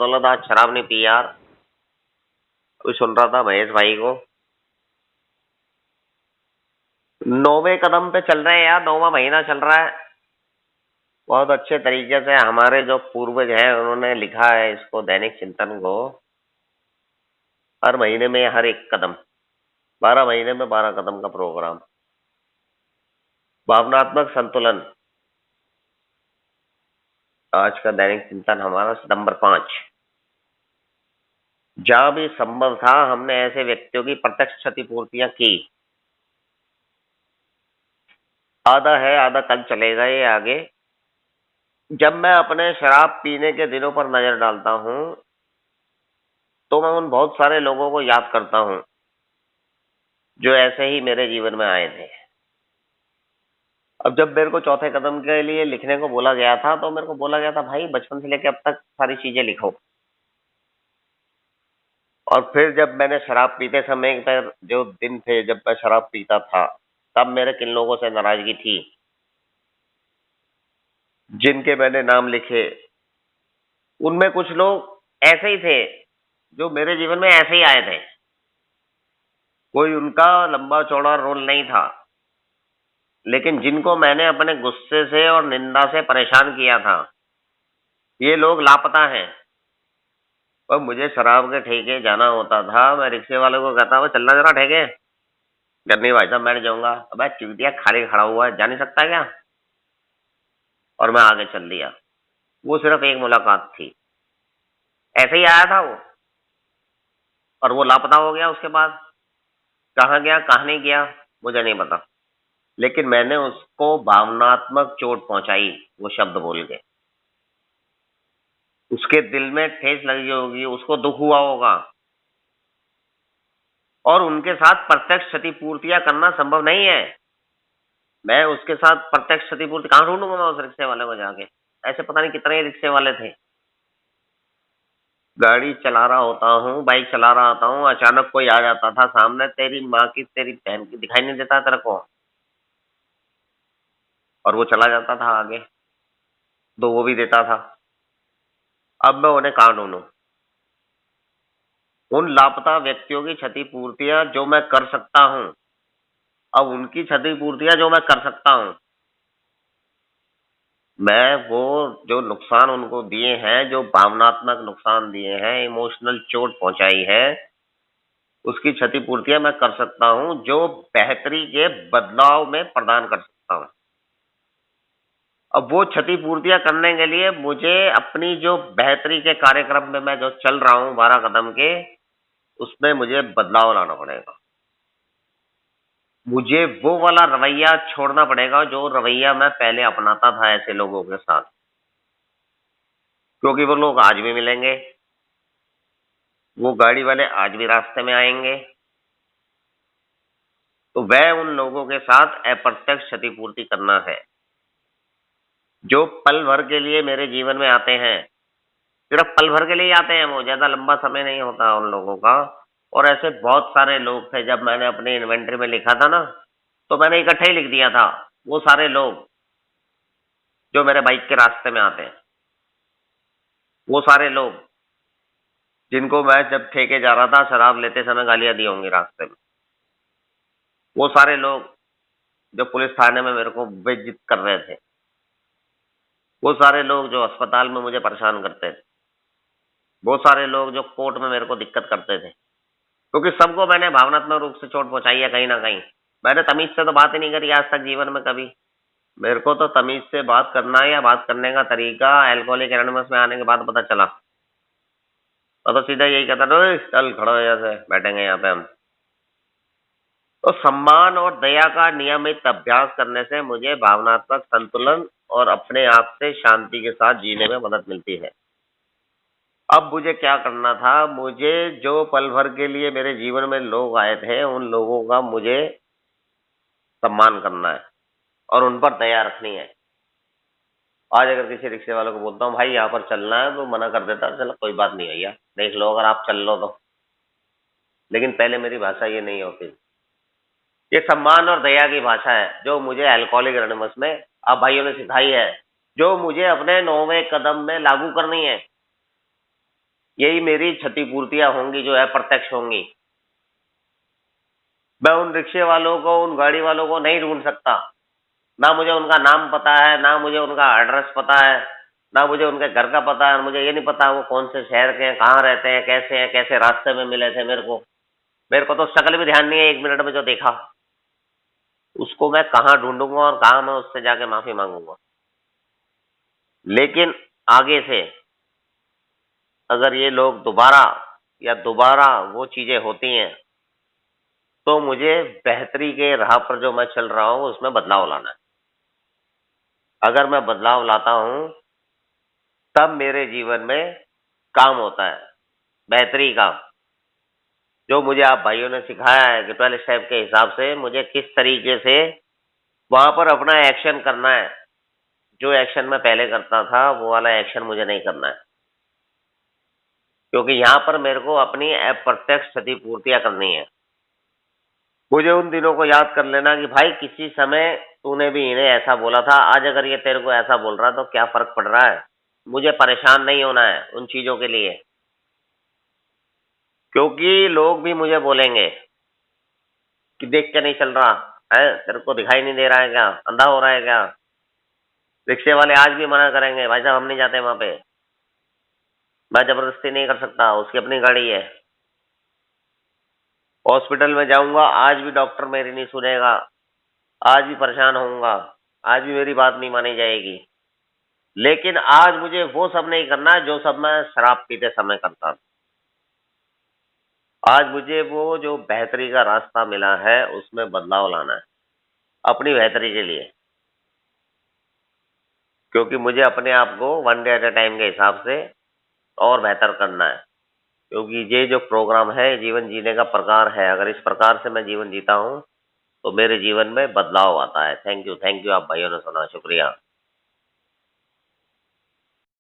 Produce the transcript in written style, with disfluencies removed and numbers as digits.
बदौलत आज शराब नहीं पी यार। अभी सुन रहा था महेश भाई को। 9वें कदम पे चल रहे हैं यार, 9वां महीना चल रहा है। बहुत अच्छे तरीके से हमारे जो पूर्वज हैं उन्होंने लिखा है इसको, दैनिक चिंतन को। हर महीने में हर एक कदम, 12 महीने में 12 कदम का प्रोग्राम। भावनात्मक संतुलन, आज का दैनिक चिंतन हमारा नंबर 5। जहां भी संभव था हमने ऐसे व्यक्तियों की प्रत्यक्ष क्षतिपूर्तियां की। आधा है, आधा कल चलेगा ये आगे। जब मैं अपने शराब पीने के दिनों पर नजर डालता हूं तो मैं उन बहुत सारे लोगों को याद करता हूं जो ऐसे ही मेरे जीवन में आए थे। अब जब मेरे को चौथे कदम के लिए लिखने को बोला गया था तो मेरे को बोला गया था भाई बचपन से लेकर अब तक सारी चीजें लिखो। और फिर जब मैंने शराब पीते समय पर जो दिन थे जब मैं शराब पीता था, तब मेरे किन लोगों से नाराजगी थी जिनके मैंने नाम लिखे। उनमें कुछ लोग ऐसे ही थे जो मेरे जीवन में ऐसे ही आए थे। कोई उनका लंबा चौड़ा रोल नहीं था, लेकिन जिनको मैंने अपने गुस्से से और निंदा से परेशान किया था, ये लोग लापता हैं। और मुझे शराब के ठेके जाना होता था, मैं रिक्शे वाले को कहता वो चलना जरा ठेके। नहीं भाई साहब मैं नहीं जाऊंगा। अबे चूतिया खाली खड़ा हुआ है, जा नहीं सकता क्या? और मैं आगे चल दिया। वो सिर्फ एक मुलाकात थी, ऐसे ही आया था वो, और वो लापता हो गया। उसके बाद कहाँ गया कहाँ नहीं गया मुझे नहीं पता, लेकिन मैंने उसको भावनात्मक चोट पहुंचाई वो शब्द बोल के। उसके दिल में ठेस लगी होगी, उसको दुख हुआ होगा। और उनके साथ प्रत्यक्ष क्षतिपूर्तियां करना संभव नहीं है। मैं उसके साथ प्रत्यक्ष क्षतिपूर्ति कहाँ ढूंढूंगा मैं उस रिक्शे वाले को जाके? ऐसे पता नहीं कितने रिक्शे वाले थे। गाड़ी चला रहा होता हूँ, बाइक चला रहा होता हूँ, अचानक कोई आ जाता था सामने, तेरी माँ की तेरी बहन की, दिखाई नहीं देता तेरे को? और वो चला जाता था आगे, तो वो भी देता था। अब मैं उन्हें कहाँ ढूंढूं? उन लापता व्यक्तियों की क्षतिपूर्तियां जो मैं कर सकता हूं, अब उनकी क्षतिपूर्तियां जो मैं कर सकता हूं, मैं वो जो नुकसान उनको दिए हैं, जो भावनात्मक नुकसान दिए हैं, इमोशनल चोट पहुंचाई है, उसकी क्षतिपूर्तियां मैं कर सकता हूं, जो बेहतरी के बदलाव में प्रदान कर सकता हूं। अब वो क्षतिपूर्तियां करने के लिए मुझे अपनी जो बेहतरी के कार्यक्रम में मैं जो चल रहा हूं 12 कदम के, उसमें मुझे बदलाव लाना पड़ेगा। मुझे वो वाला रवैया छोड़ना पड़ेगा जो रवैया मैं पहले अपनाता था ऐसे लोगों के साथ, क्योंकि वो लोग आज भी मिलेंगे, वो गाड़ी वाले आज भी रास्ते में आएंगे। तो वह उन लोगों के साथ अप्रत्यक्ष क्षतिपूर्ति करना है जो पल भर के लिए मेरे जीवन में आते हैं। सिर्फ पल भर के लिए ही आते हैं, वो ज्यादा लंबा समय नहीं होता उन लोगों का। और ऐसे बहुत सारे लोग थे, जब मैंने अपनी इन्वेंटरी में लिखा था ना, तो मैंने इकट्ठे ही लिख दिया था वो सारे लोग जो मेरे बाइक के रास्ते में आते हैं। वो सारे लोग जिनको मैं जब ठेके जा रहा था शराब लेते समय गालियां दी होंगी रास्ते में। वो सारे लोग जो पुलिस थाने में मेरे को बेइज्जत कर रहे थे। वो सारे लोग जो अस्पताल में मुझे परेशान करते थे। वो सारे लोग जो कोर्ट में मेरे को दिक्कत करते थे, क्योंकि सबको मैंने भावनात्मक रूप से चोट पहुंचाई है कहीं ना कहीं। मैंने तमीज से तो बात ही नहीं करी आज तक जीवन में कभी। मेरे को तो तमीज से बात करना या बात करने का तरीका अल्कोहलिक एनोनिमस में आने के बाद पता चला। और तो सीधा यही कहता था, "ओए, चल खड़ा हो यहाँ से, बैठेंगे यहाँ पे हम।" तो सम्मान और दया का नियमित अभ्यास करने से मुझे भावनात्मक संतुलन और अपने आप से शांति के साथ जीने में मदद मिलती है। अब मुझे क्या करना था? मुझे जो पल भर के लिए मेरे जीवन में लोग आए थे, उन लोगों का मुझे सम्मान करना है और उन पर दया रखनी है। आज अगर किसी रिक्शे वाले को बोलता हूँ भाई यहाँ पर चलना है, तो मना कर देता है, चलो कोई बात नहीं भैया, देख लो अगर आप चल लो तो। लेकिन पहले मेरी भाषा ये नहीं होती। ये सम्मान और दया की भाषा है जो मुझे अल्कोहलिक एनोनिमस में आप भाइयों ने सिखाई है, जो मुझे अपने 9वें कदम में लागू करनी है। यही मेरी क्षतिपूर्तियां होंगी जो अप्रत्यक्ष होंगी। मैं उन रिक्शे वालों को, उन गाड़ी वालों को नहीं ढूंढ सकता। ना मुझे उनका नाम पता है, ना मुझे उनका एड्रेस पता है, ना मुझे उनके घर का पता है, और मुझे ये नहीं पता वो कौन से शहर के हैं, कहाँ रहते हैं, कैसे रास्ते में मिले थे मेरे को। मेरे को तो शक्ल भी ध्यान नहीं है 1 मिनट में जो देखा। उसको मैं कहाँ ढूँढूँगा और कहाँ मैं उससे जाके माफ़ी माँगूँगा। लेकिन आगे से अगर ये लोग दोबारा वो चीज़ें होती हैं, तो मुझे बेहतरी के राह पर जो मैं चल रहा हूँ उसमें बदलाव लाना है। अगर मैं बदलाव लाता हूँ, तब मेरे जीवन में काम होता है, बेहतरी का। जो मुझे आप भाइयों ने सिखाया है कि 12 स्टेप के हिसाब से मुझे किस तरीके से वहाँ पर अपना एक्शन करना है। जो एक्शन मैं पहले करता था, वो वाला एक्शन मुझे नहीं करना है। क्योंकि यहाँ पर मेरे को अपनी अप्रत्यक्ष क्षतिपूर्तियाँ करनी है। मुझे उन दिनों को याद कर लेना कि भाई किसी समय तूने भी इन्हें ऐसा बोला था, आज अगर ये तेरे को ऐसा बोल रहा है तो क्या फ़र्क पड़ रहा है? मुझे परेशान नहीं होना है उन चीज़ों के लिए। क्योंकि लोग भी मुझे बोलेंगे कि देख के नहीं चल रहा है, तेरे को दिखाई नहीं दे रहा है क्या? अंधा हो रहा है क्या? रिक्शे वाले आज भी मना करेंगे, भाई साहब हम नहीं जाते वहाँ पे। मैं ज़बरदस्ती नहीं कर सकता, उसकी अपनी गाड़ी है। हॉस्पिटल में जाऊँगा, आज भी डॉक्टर मेरी नहीं सुनेगा, आज भी परेशान होऊँगा, आज भी मेरी बात नहीं मानी जाएगी। लेकिन आज मुझे वो सब नहीं करना जो सब मैं शराब पीते समय करता था। आज मुझे वो जो बेहतरी का रास्ता मिला है, उसमें बदलाव लाना है, अपनी बेहतरी के लिए। क्योंकि मुझे अपने आप को one day at a time के हिसाब से और बेहतर करना है। क्योंकि ये जो प्रोग्राम है, जीवन जीने का प्रकार है, अगर इस प्रकार से मैं जीवन जीता हूँ, तो मेरे जीवन में बदलाव आता है। थैंक यू आप भाइयों ने सुना, शुक्रिया।